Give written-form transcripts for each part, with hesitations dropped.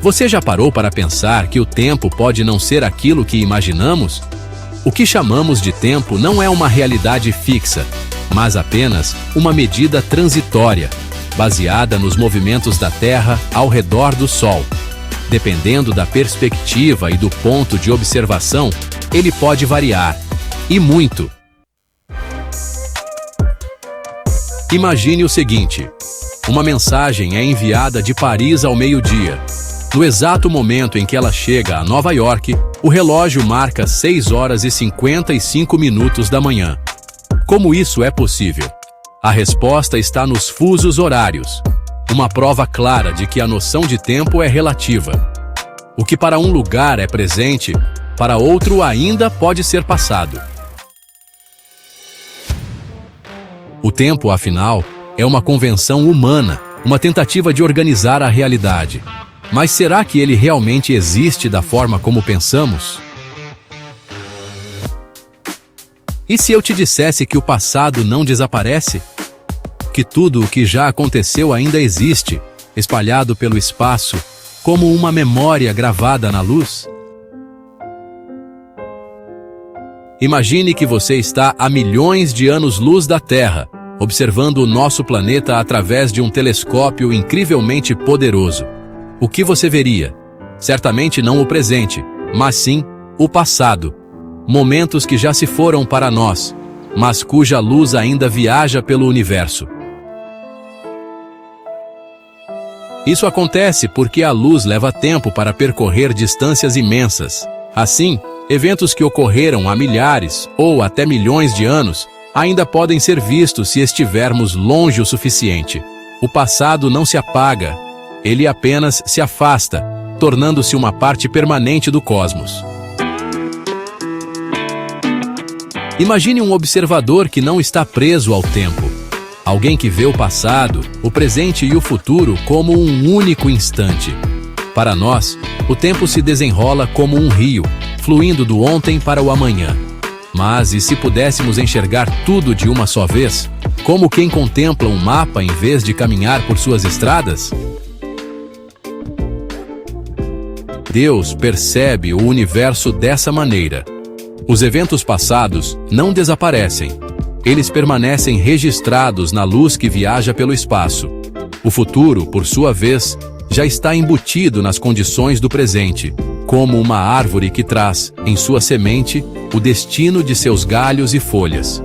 Você já parou para pensar que o tempo pode não ser aquilo que imaginamos? O que chamamos de tempo não é uma realidade fixa, mas apenas uma medida transitória, baseada nos movimentos da Terra ao redor do Sol. Dependendo da perspectiva e do ponto de observação, ele pode variar, e muito. Imagine o seguinte: uma mensagem é enviada de Paris ao meio-dia. No exato momento em que ela chega a Nova York, o relógio marca 6 horas e 55 minutos da manhã. Como isso é possível? A resposta está nos fusos horários, uma prova clara de que a noção de tempo é relativa. O que para um lugar é presente, para outro ainda pode ser passado. O tempo, afinal, é uma convenção humana, uma tentativa de organizar a realidade. Mas será que ele realmente existe da forma como pensamos? E se eu te dissesse que o passado não desaparece? Que tudo o que já aconteceu ainda existe, espalhado pelo espaço, como uma memória gravada na luz? Imagine que você está a milhões de anos-luz da Terra, observando o nosso planeta através de um telescópio incrivelmente poderoso. O que você veria? Certamente não o presente, mas sim o passado. Momentos que já se foram para nós, mas cuja luz ainda viaja pelo universo. Isso acontece porque a luz leva tempo para percorrer distâncias imensas. Assim, eventos que ocorreram há milhares ou até milhões de anos ainda podem ser vistos se estivermos longe o suficiente. O passado não se apaga, ele apenas se afasta, tornando-se uma parte permanente do cosmos. Imagine um observador que não está preso ao tempo. Alguém que vê o passado, o presente e o futuro como um único instante. Para nós, o tempo se desenrola como um rio, fluindo do ontem para o amanhã. Mas e se pudéssemos enxergar tudo de uma só vez, como quem contempla um mapa em vez de caminhar por suas estradas? Deus percebe o universo dessa maneira. Os eventos passados não desaparecem. Eles permanecem registrados na luz que viaja pelo espaço. O futuro, por sua vez, já está embutido nas condições do presente, como uma árvore que traz, em sua semente, o destino de seus galhos e folhas.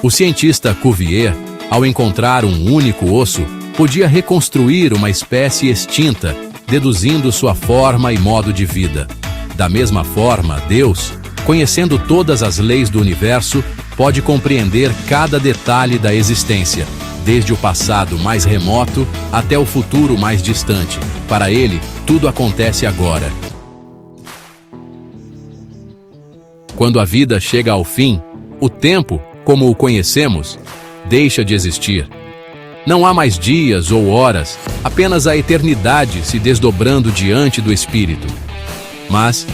O cientista Cuvier, ao encontrar um único osso, podia reconstruir uma espécie extinta, deduzindo sua forma e modo de vida. Da mesma forma, Deus, conhecendo todas as leis do universo, pode compreender cada detalhe da existência, desde o passado mais remoto até o futuro mais distante. Para ele, tudo acontece agora. Quando a vida chega ao fim, o tempo, como o conhecemos, deixa de existir. Não há mais dias ou horas, apenas a eternidade se desdobrando diante do espírito. Mas,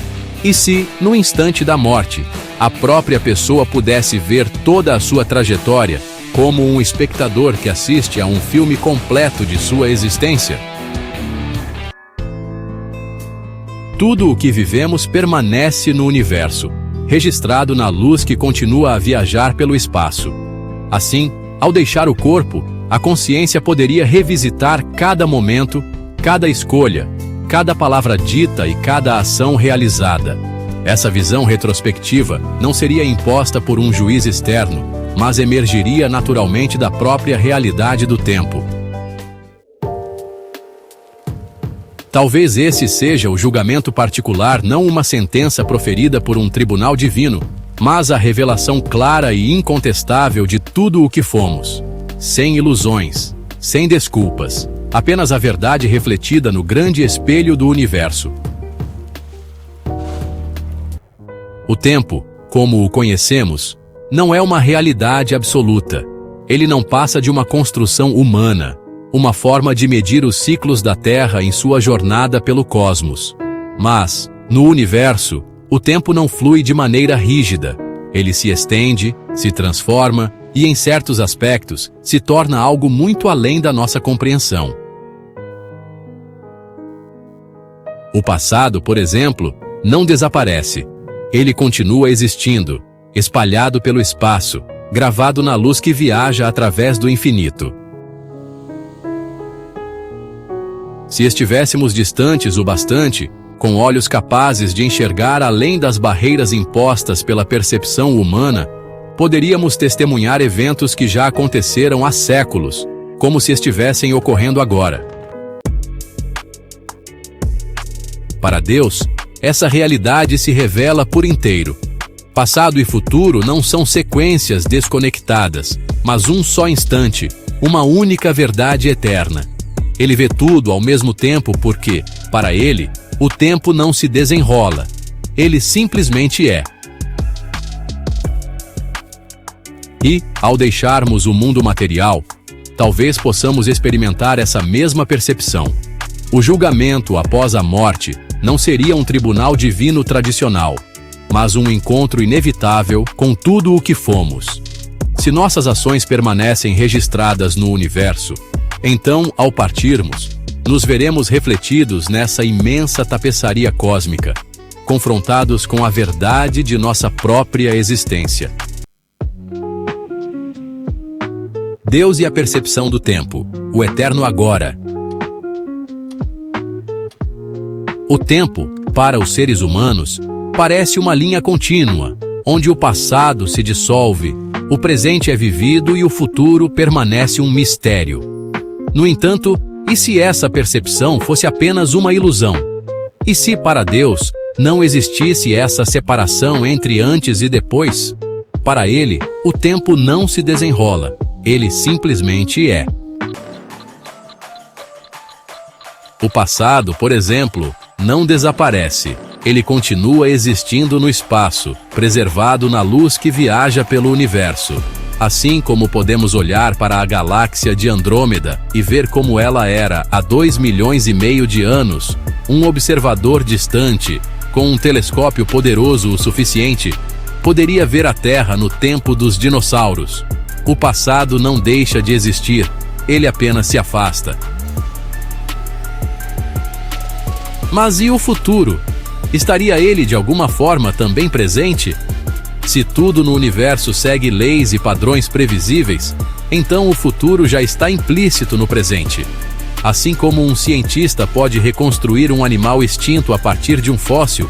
e se, no instante da morte, a própria pessoa pudesse ver toda a sua trajetória, como um espectador que assiste a um filme completo de sua existência? Tudo o que vivemos permanece no universo, registrado na luz que continua a viajar pelo espaço. Assim, ao deixar o corpo, a consciência poderia revisitar cada momento, cada escolha, cada palavra dita e cada ação realizada. Essa visão retrospectiva não seria imposta por um juiz externo, mas emergiria naturalmente da própria realidade do tempo. Talvez esse seja o julgamento particular, não uma sentença proferida por um tribunal divino, mas a revelação clara e incontestável de tudo o que fomos. Sem ilusões, sem desculpas, apenas a verdade refletida no grande espelho do universo. O tempo, como o conhecemos, não é uma realidade absoluta. Ele não passa de uma construção humana, uma forma de medir os ciclos da Terra em sua jornada pelo cosmos. Mas, no universo, o tempo não flui de maneira rígida. Ele se estende, se transforma e, em certos aspectos, se torna algo muito além da nossa compreensão. O passado, por exemplo, não desaparece. Ele continua existindo, espalhado pelo espaço, gravado na luz que viaja através do infinito. Se estivéssemos distantes o bastante, com olhos capazes de enxergar além das barreiras impostas pela percepção humana, poderíamos testemunhar eventos que já aconteceram há séculos, como se estivessem ocorrendo agora. Para Deus, essa realidade se revela por inteiro. Passado e futuro não são sequências desconectadas, mas um só instante, uma única verdade eterna. Ele vê tudo ao mesmo tempo porque, para ele, o tempo não se desenrola. Ele simplesmente é. E, ao deixarmos o mundo material, talvez possamos experimentar essa mesma percepção. O julgamento após a morte não seria um tribunal divino tradicional, mas um encontro inevitável com tudo o que fomos. Se nossas ações permanecem registradas no universo, então, ao partirmos, nos veremos refletidos nessa imensa tapeçaria cósmica, confrontados com a verdade de nossa própria existência. Deus e a percepção do tempo, o eterno agora. O tempo, para os seres humanos, parece uma linha contínua, onde o passado se dissolve, o presente é vivido e o futuro permanece um mistério. No entanto, e se essa percepção fosse apenas uma ilusão? E se, para Deus, não existisse essa separação entre antes e depois? Para ele, o tempo não se desenrola, ele simplesmente é. O passado, por exemplo, não desaparece. Ele continua existindo no espaço, preservado na luz que viaja pelo universo. Assim como podemos olhar para a galáxia de Andrômeda e ver como ela era há 2,5 milhões de anos, um observador distante, com um telescópio poderoso o suficiente, poderia ver a Terra no tempo dos dinossauros. O passado não deixa de existir, ele apenas se afasta. Mas e o futuro? Estaria ele de alguma forma também presente? Se tudo no universo segue leis e padrões previsíveis, então o futuro já está implícito no presente. Assim como um cientista pode reconstruir um animal extinto a partir de um fóssil,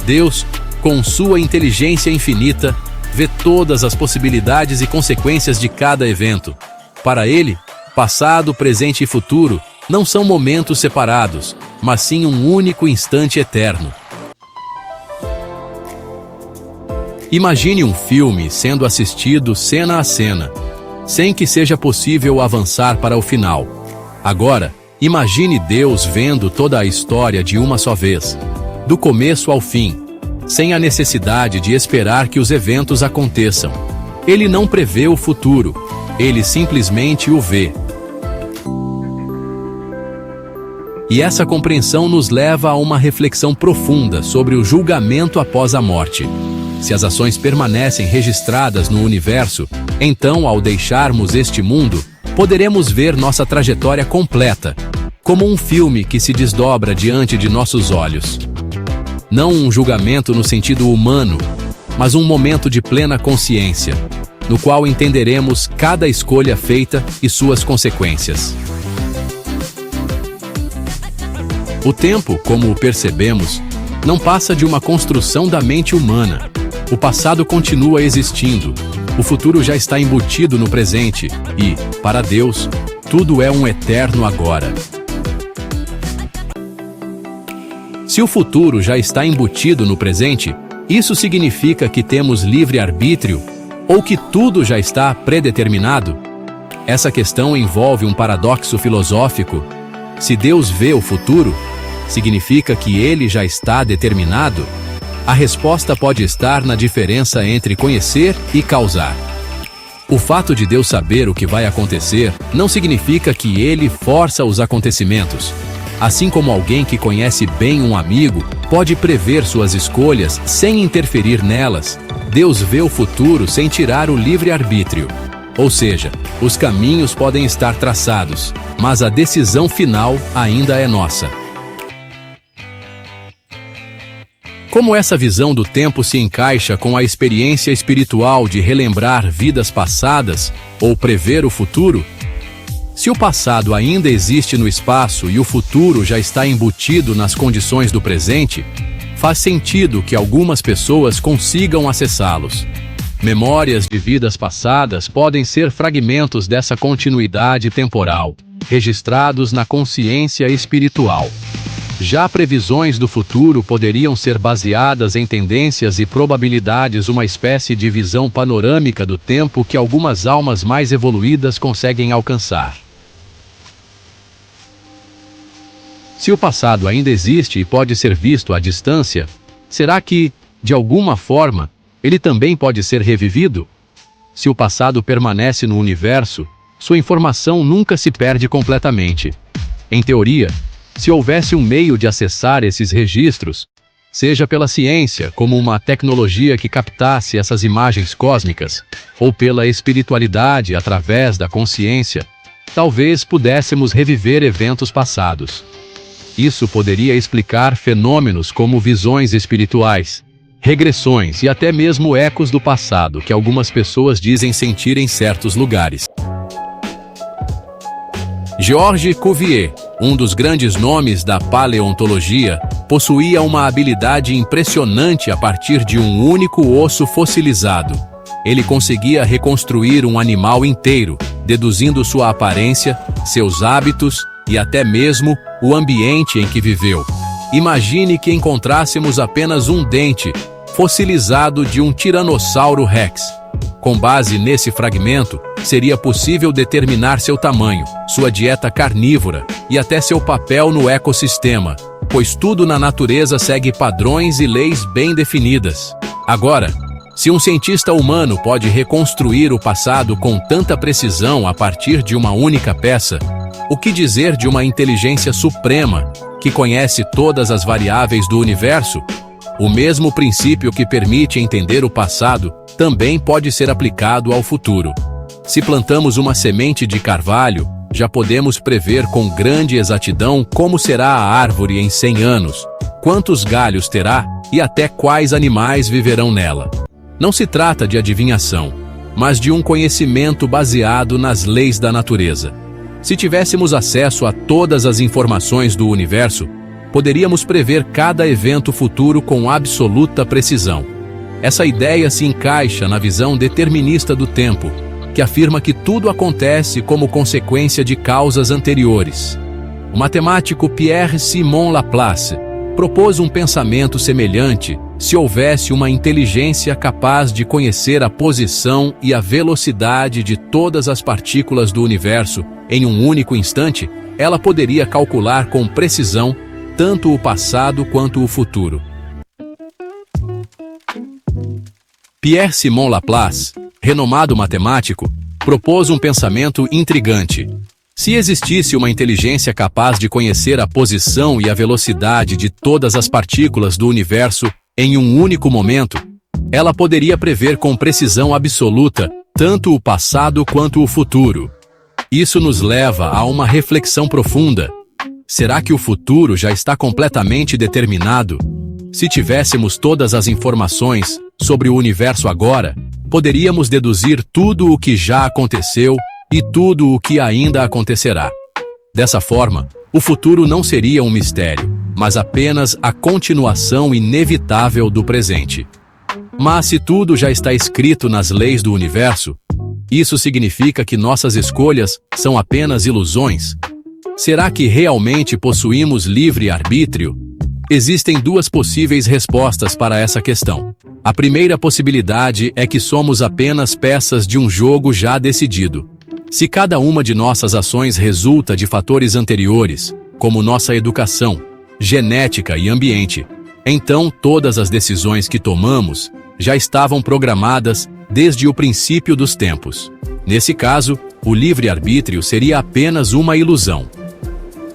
Deus, com sua inteligência infinita, vê todas as possibilidades e consequências de cada evento. Para ele, passado, presente e futuro não são momentos separados, mas sim um único instante eterno. Imagine um filme sendo assistido cena a cena, sem que seja possível avançar para o final. Agora, imagine Deus vendo toda a história de uma só vez, do começo ao fim, sem a necessidade de esperar que os eventos aconteçam. Ele não prevê o futuro, ele simplesmente o vê. E essa compreensão nos leva a uma reflexão profunda sobre o julgamento após a morte. Se as ações permanecem registradas no universo, então, ao deixarmos este mundo, poderemos ver nossa trajetória completa, como um filme que se desdobra diante de nossos olhos. Não um julgamento no sentido humano, mas um momento de plena consciência, no qual entenderemos cada escolha feita e suas consequências. O tempo, como o percebemos, não passa de uma construção da mente humana. O passado continua existindo, o futuro já está embutido no presente e, para Deus, tudo é um eterno agora. Se o futuro já está embutido no presente, isso significa que temos livre-arbítrio ou que tudo já está predeterminado? Essa questão envolve um paradoxo filosófico. Se Deus vê o futuro, significa que ele já está determinado? A resposta pode estar na diferença entre conhecer e causar. O fato de Deus saber o que vai acontecer não significa que ele força os acontecimentos. Assim como alguém que conhece bem um amigo pode prever suas escolhas sem interferir nelas, Deus vê o futuro sem tirar o livre-arbítrio. Ou seja, os caminhos podem estar traçados, mas a decisão final ainda é nossa. Como essa visão do tempo se encaixa com a experiência espiritual de relembrar vidas passadas ou prever o futuro? Se o passado ainda existe no espaço e o futuro já está embutido nas condições do presente, faz sentido que algumas pessoas consigam acessá-los. Memórias de vidas passadas podem ser fragmentos dessa continuidade temporal, registrados na consciência espiritual. Já previsões do futuro poderiam ser baseadas em tendências e probabilidades, uma espécie de visão panorâmica do tempo que algumas almas mais evoluídas conseguem alcançar. Se o passado ainda existe e pode ser visto à distância, será que, de alguma forma, ele também pode ser revivido? Se o passado permanece no universo, sua informação nunca se perde completamente. Em teoria, se houvesse um meio de acessar esses registros, seja pela ciência, como uma tecnologia que captasse essas imagens cósmicas, ou pela espiritualidade através da consciência, talvez pudéssemos reviver eventos passados. Isso poderia explicar fenômenos como visões espirituais, regressões e até mesmo ecos do passado que algumas pessoas dizem sentir em certos lugares. Georges Cuvier, um dos grandes nomes da paleontologia, possuía uma habilidade impressionante a partir de um único osso fossilizado. Ele conseguia reconstruir um animal inteiro, deduzindo sua aparência, seus hábitos e até mesmo o ambiente em que viveu. Imagine que encontrássemos apenas um dente fossilizado de um Tiranossauro Rex. Com base nesse fragmento, seria possível determinar seu tamanho, sua dieta carnívora e até seu papel no ecossistema, pois tudo na natureza segue padrões e leis bem definidas. Agora, se um cientista humano pode reconstruir o passado com tanta precisão a partir de uma única peça, o que dizer de uma inteligência suprema que conhece todas as variáveis do universo? O mesmo princípio que permite entender o passado também pode ser aplicado ao futuro. Se plantamos uma semente de carvalho, já podemos prever com grande exatidão como será a árvore em 100 anos, quantos galhos terá e até quais animais viverão nela. Não se trata de adivinhação, mas de um conhecimento baseado nas leis da natureza. Se tivéssemos acesso a todas as informações do universo, poderíamos prever cada evento futuro com absoluta precisão. Essa ideia se encaixa na visão determinista do tempo, que afirma que tudo acontece como consequência de causas anteriores. O matemático Pierre-Simon Laplace propôs um pensamento semelhante se houvesse uma inteligência capaz de conhecer a posição e a velocidade de todas as partículas do universo em um único instante, ela poderia calcular com precisão tanto o passado quanto o futuro. Pierre-Simon Laplace, renomado matemático, propôs um pensamento intrigante. Se existisse uma inteligência capaz de conhecer a posição e a velocidade de todas as partículas do universo em um único momento, ela poderia prever com precisão absoluta tanto o passado quanto o futuro. Isso nos leva a uma reflexão profunda. Será que o futuro já está completamente determinado? Se tivéssemos todas as informações sobre o universo agora, poderíamos deduzir tudo o que já aconteceu e tudo o que ainda acontecerá. Dessa forma, o futuro não seria um mistério, mas apenas a continuação inevitável do presente. Mas se tudo já está escrito nas leis do universo, isso significa que nossas escolhas são apenas ilusões? Será que realmente possuímos livre-arbítrio? Existem duas possíveis respostas para essa questão. A primeira possibilidade é que somos apenas peças de um jogo já decidido. Se cada uma de nossas ações resulta de fatores anteriores, como nossa educação, genética e ambiente, então todas as decisões que tomamos já estavam programadas desde o princípio dos tempos. Nesse caso, o livre-arbítrio seria apenas uma ilusão.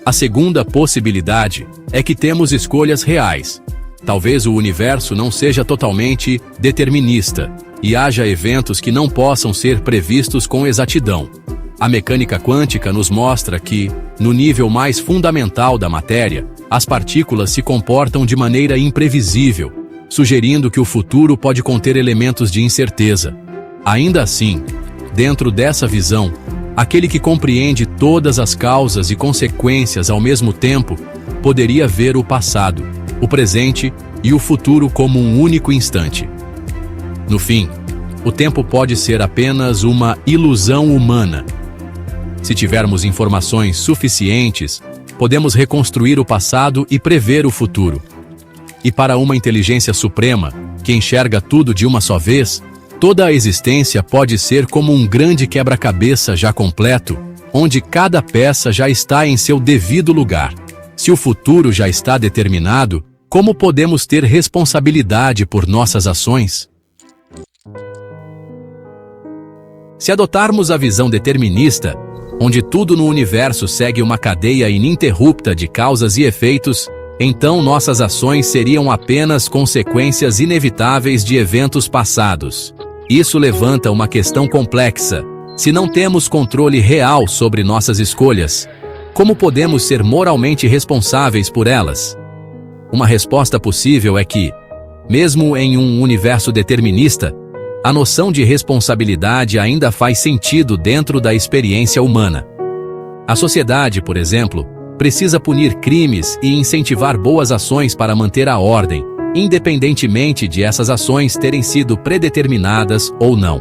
A segunda possibilidade é que temos escolhas reais. Talvez o universo não seja totalmente determinista e haja eventos que não possam ser previstos com exatidão. A mecânica quântica nos mostra que, no nível mais fundamental da matéria, as partículas se comportam de maneira imprevisível, sugerindo que o futuro pode conter elementos de incerteza. Ainda assim, dentro dessa visão, aquele que compreende todas as causas e consequências ao mesmo tempo poderia ver o passado, o presente e o futuro como um único instante. No fim, o tempo pode ser apenas uma ilusão humana. Se tivermos informações suficientes, podemos reconstruir o passado e prever o futuro. E para uma inteligência suprema, que enxerga tudo de uma só vez, toda a existência pode ser como um grande quebra-cabeça já completo, onde cada peça já está em seu devido lugar. Se o futuro já está determinado, como podemos ter responsabilidade por nossas ações? Se adotarmos a visão determinista, onde tudo no universo segue uma cadeia ininterrupta de causas e efeitos, então nossas ações seriam apenas consequências inevitáveis de eventos passados. Isso levanta uma questão complexa. Se não temos controle real sobre nossas escolhas, como podemos ser moralmente responsáveis por elas? Uma resposta possível é que, mesmo em um universo determinista, a noção de responsabilidade ainda faz sentido dentro da experiência humana. A sociedade, por exemplo, precisa punir crimes e incentivar boas ações para manter a ordem, independentemente de essas ações terem sido predeterminadas ou não.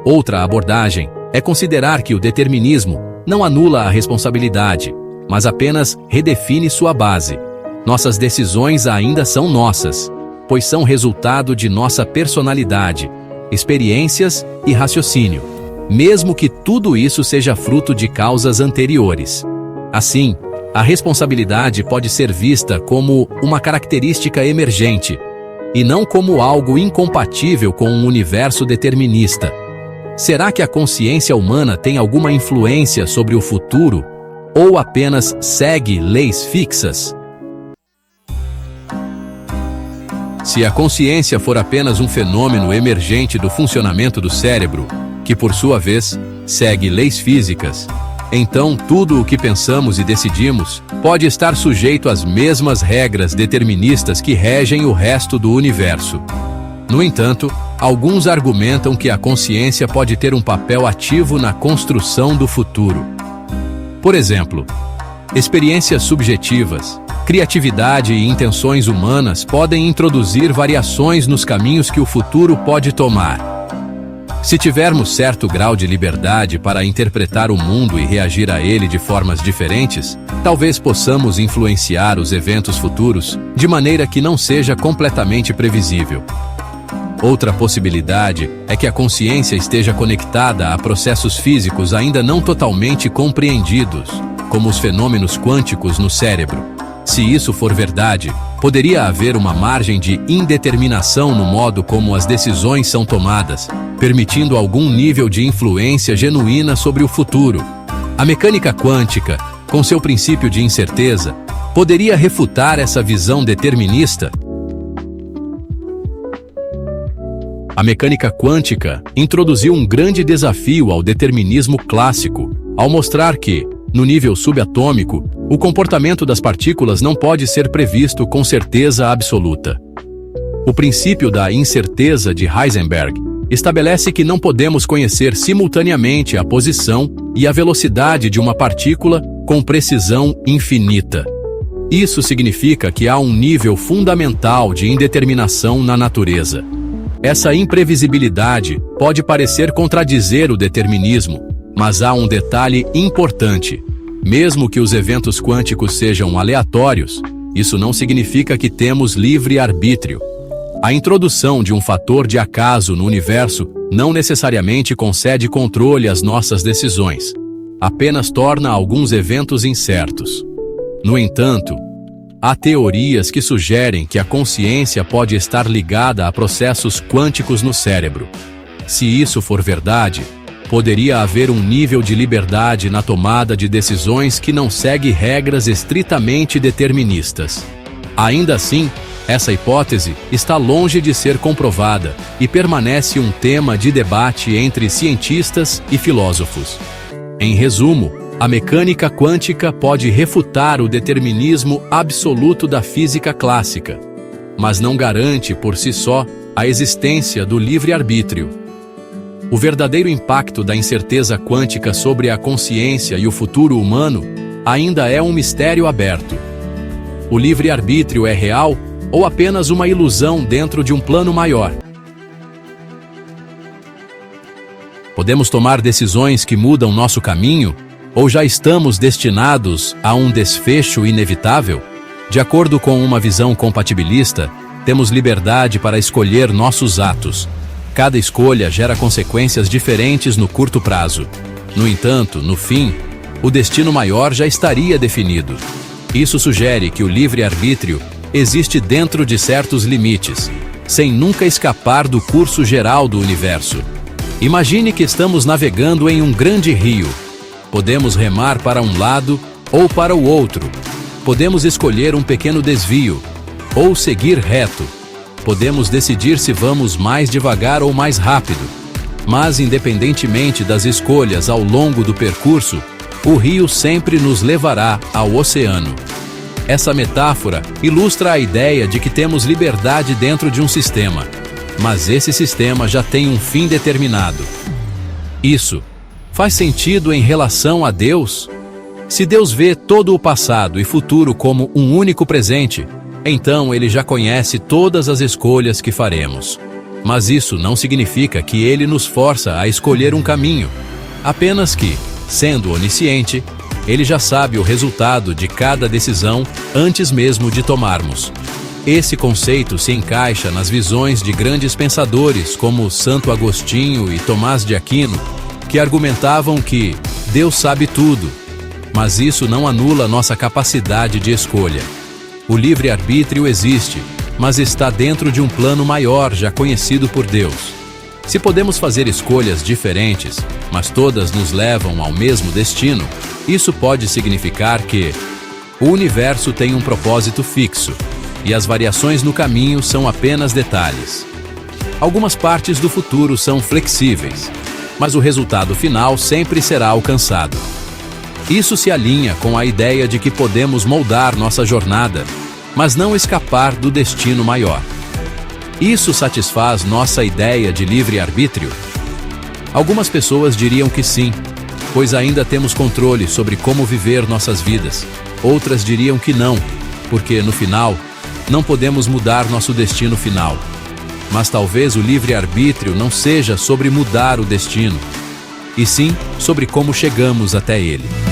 Outra abordagem é considerar que o determinismo não anula a responsabilidade, mas apenas redefine sua base. Nossas decisões ainda são nossas, pois são resultado de nossa personalidade, experiências e raciocínio, mesmo que tudo isso seja fruto de causas anteriores. Assim, a responsabilidade pode ser vista como uma característica emergente, e não como algo incompatível com um universo determinista. Será que a consciência humana tem alguma influência sobre o futuro, ou apenas segue leis fixas? Se a consciência for apenas um fenômeno emergente do funcionamento do cérebro, que por sua vez segue leis físicas, então tudo o que pensamos e decidimos pode estar sujeito às mesmas regras deterministas que regem o resto do universo. No entanto, alguns argumentam que a consciência pode ter um papel ativo na construção do futuro. Por exemplo, experiências subjetivas, criatividade e intenções humanas podem introduzir variações nos caminhos que o futuro pode tomar. Se tivermos certo grau de liberdade para interpretar o mundo e reagir a ele de formas diferentes, talvez possamos influenciar os eventos futuros de maneira que não seja completamente previsível. Outra possibilidade é que a consciência esteja conectada a processos físicos ainda não totalmente compreendidos, como os fenômenos quânticos no cérebro. Se isso for verdade, poderia haver uma margem de indeterminação no modo como as decisões são tomadas, permitindo algum nível de influência genuína sobre o futuro. A mecânica quântica, com seu princípio de incerteza, poderia refutar essa visão determinista? A mecânica quântica introduziu um grande desafio ao determinismo clássico, ao mostrar que, no nível subatômico, o comportamento das partículas não pode ser previsto com certeza absoluta. O princípio da incerteza de Heisenberg estabelece que não podemos conhecer simultaneamente a posição e a velocidade de uma partícula com precisão infinita. Isso significa que há um nível fundamental de indeterminação na natureza. Essa imprevisibilidade pode parecer contradizer o determinismo, mas há um detalhe importante. Mesmo que os eventos quânticos sejam aleatórios, isso não significa que temos livre arbítrio. A introdução de um fator de acaso no universo não necessariamente concede controle às nossas decisões, apenas torna alguns eventos incertos. No entanto, há teorias que sugerem que a consciência pode estar ligada a processos quânticos no cérebro. Se isso for verdade, poderia haver um nível de liberdade na tomada de decisões que não segue regras estritamente deterministas. Ainda assim, essa hipótese está longe de ser comprovada e permanece um tema de debate entre cientistas e filósofos. Em resumo, a mecânica quântica pode refutar o determinismo absoluto da física clássica, mas não garante por si só a existência do livre-arbítrio. O verdadeiro impacto da incerteza quântica sobre a consciência e o futuro humano ainda é um mistério aberto. O livre-arbítrio é real ou apenas uma ilusão dentro de um plano maior? Podemos tomar decisões que mudam nosso caminho ou já estamos destinados a um desfecho inevitável? De acordo com uma visão compatibilista, temos liberdade para escolher nossos atos. Cada escolha gera consequências diferentes no curto prazo. No entanto, no fim, o destino maior já estaria definido. Isso sugere que o livre-arbítrio existe dentro de certos limites, sem nunca escapar do curso geral do universo. Imagine que estamos navegando em um grande rio. Podemos remar para um lado ou para o outro. Podemos escolher um pequeno desvio ou seguir reto. Podemos decidir se vamos mais devagar ou mais rápido. Mas, independentemente das escolhas ao longo do percurso, o rio sempre nos levará ao oceano. Essa metáfora ilustra a ideia de que temos liberdade dentro de um sistema, mas esse sistema já tem um fim determinado. Isso faz sentido em relação a Deus? Se Deus vê todo o passado e futuro como um único presente, então Ele já conhece todas as escolhas que faremos. Mas isso não significa que Ele nos força a escolher um caminho, apenas que, sendo onisciente, Ele já sabe o resultado de cada decisão antes mesmo de tomarmos. Esse conceito se encaixa nas visões de grandes pensadores como Santo Agostinho e Tomás de Aquino, que argumentavam que Deus sabe tudo, mas isso não anula nossa capacidade de escolha. O livre-arbítrio existe, mas está dentro de um plano maior já conhecido por Deus. Se podemos fazer escolhas diferentes, mas todas nos levam ao mesmo destino, isso pode significar que o universo tem um propósito fixo, e as variações no caminho são apenas detalhes. Algumas partes do futuro são flexíveis, mas o resultado final sempre será alcançado. Isso se alinha com a ideia de que podemos moldar nossa jornada, mas não escapar do destino maior. Isso satisfaz nossa ideia de livre-arbítrio? Algumas pessoas diriam que sim, pois ainda temos controle sobre como viver nossas vidas. Outras diriam que não, porque, no final, não podemos mudar nosso destino final. Mas talvez o livre-arbítrio não seja sobre mudar o destino, e sim sobre como chegamos até ele.